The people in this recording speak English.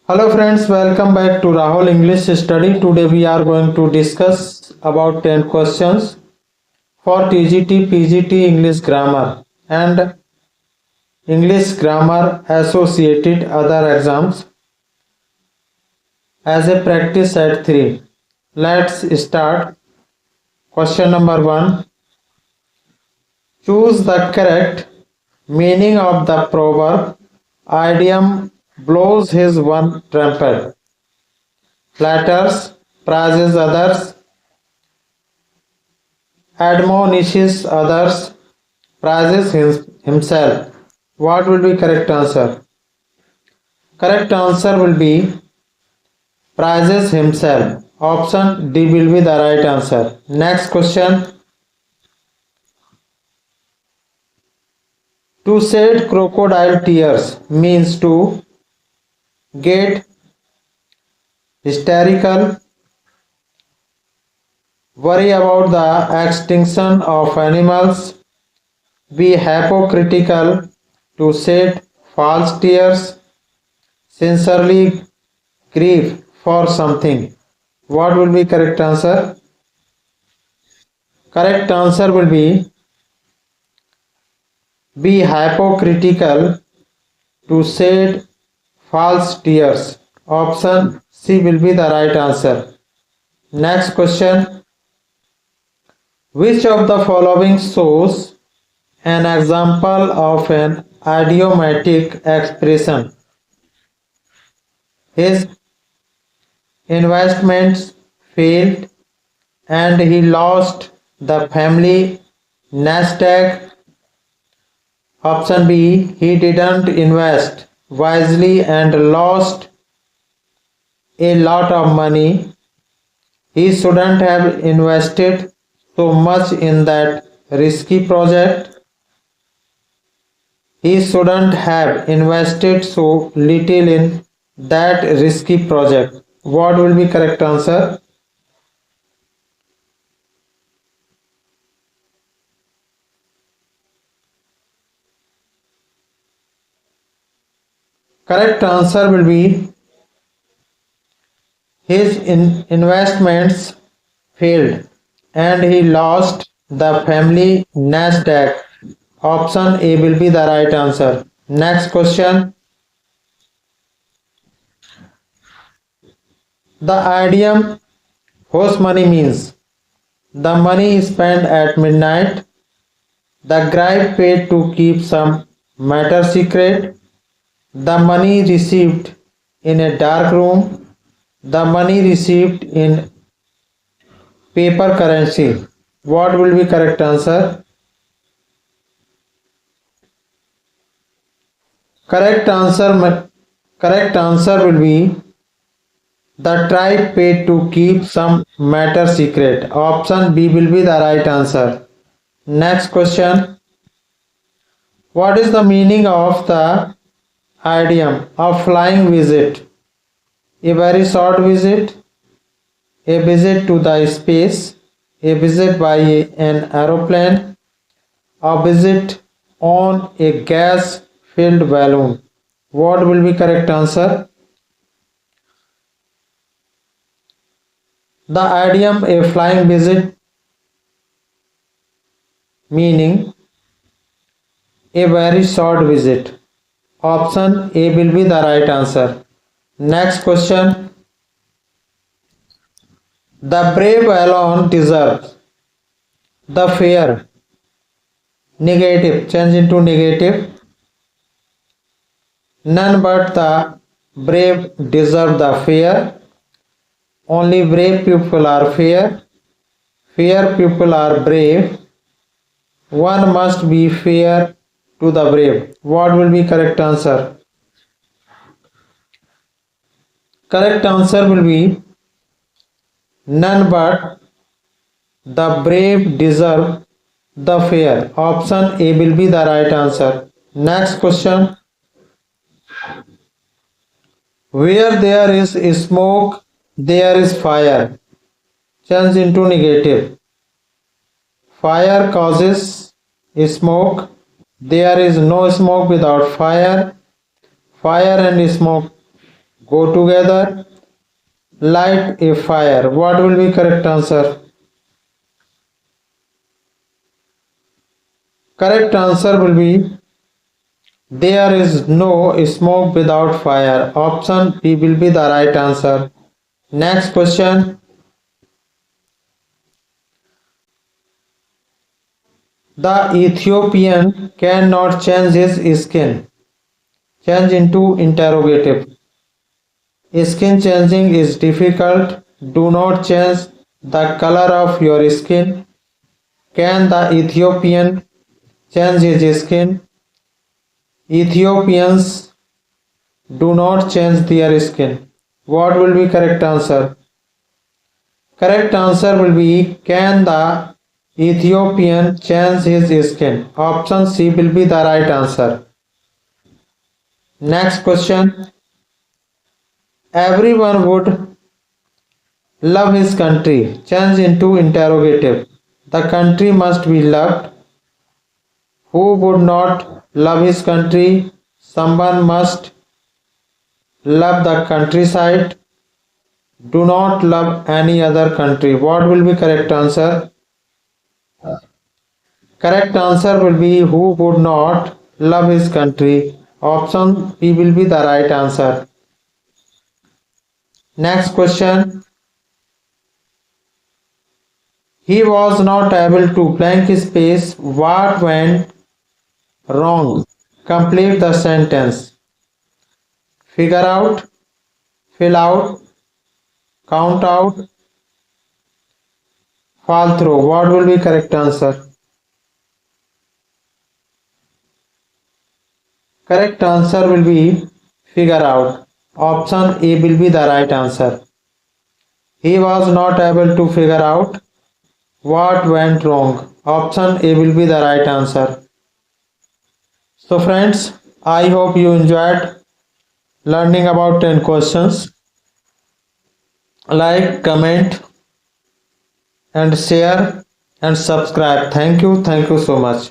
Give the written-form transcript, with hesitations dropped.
Hello friends, welcome back to Rahul English Study. Today we are going to discuss about 10 questions for TGT, PGT English Grammar and English Grammar associated other exams as a practice set 3. Let's start. Question number 1. Choose the correct meaning of the proverb idiom blows his one trumpet. Flatters, praises others, admonishes others, praises himself. What will be correct answer? Correct answer will be praises himself. Option D will be the right answer. Next question. To shed crocodile tears means to get hysterical, worry about the extinction of animals, be hypocritical, to shed false tears, sincerely grieve for something. What will be correct answer? Correct answer will be hypocritical, to shed false tears. Option C will be the right answer. Next question. Which of the following shows an example of an idiomatic expression? His investments failed and he lost the family nest egg. Option B, he didn't invest wisely and lost a lot of money. He shouldn't have invested so much in that risky project. He shouldn't have invested so little in that risky project. What will be correct answer? Correct answer will be his investments failed and he lost the family nest egg. Option A will be the right answer. Next question. The idiom whose money means the money spent at midnight, the gripe paid to keep some matter secret, the money received in a dark room, the money received in paper currency. What will be correct answer? Correct answer correct answer will be the tribe paid to keep some matter secret. Option B will be the right answer. Next question. What is the meaning of the idiom a flying visit? A very short visit, a visit to the space, a visit by an aeroplane, a visit on a gas filled balloon. What will be correct answer? The idiom a flying visit meaning a very short visit. Option A will be the right answer. Next question. The brave alone deserves. The fair. Negative. Change into negative. None but the brave deserve the fair. Only brave people are fair. Fair people are brave. One must be fair to the brave. What will be correct answer? Correct answer will be none but the brave deserve the fair. Option A will be the right answer. Next question. Where there is smoke, there is fire. Change into negative. Fire causes smoke. There is no smoke without fire. Fire and smoke go together, light a fire. What will be correct answer? Correct answer will be there is no smoke without fire. Option B will be the right answer. Next question. The Ethiopian cannot change his skin. Change into interrogative. Skin changing is difficult. Do not change the color of your skin. Can the Ethiopian change his skin? Ethiopians do not change their skin. What will be correct answer? Correct answer will be can the Ethiopian change his skin? Option C will be the right answer. Next question. Everyone would love his country. Change into interrogative. The country must be loved. Who would not love his country? Someone must love the countryside. Do not love any other country. What will be correct answer? Correct answer will be who would not love his country. Option B will be the right answer. Next question. He was not able to blank space. What went wrong? Complete the sentence. Figure out, fill out, count out, fall through. What will be correct answer? Correct answer will be figure out. Option A will be the right answer. He was not able to figure out what went wrong. Option A will be the right answer. So friends, I hope you enjoyed learning about 10 questions. Like, comment and share and subscribe. Thank you so much.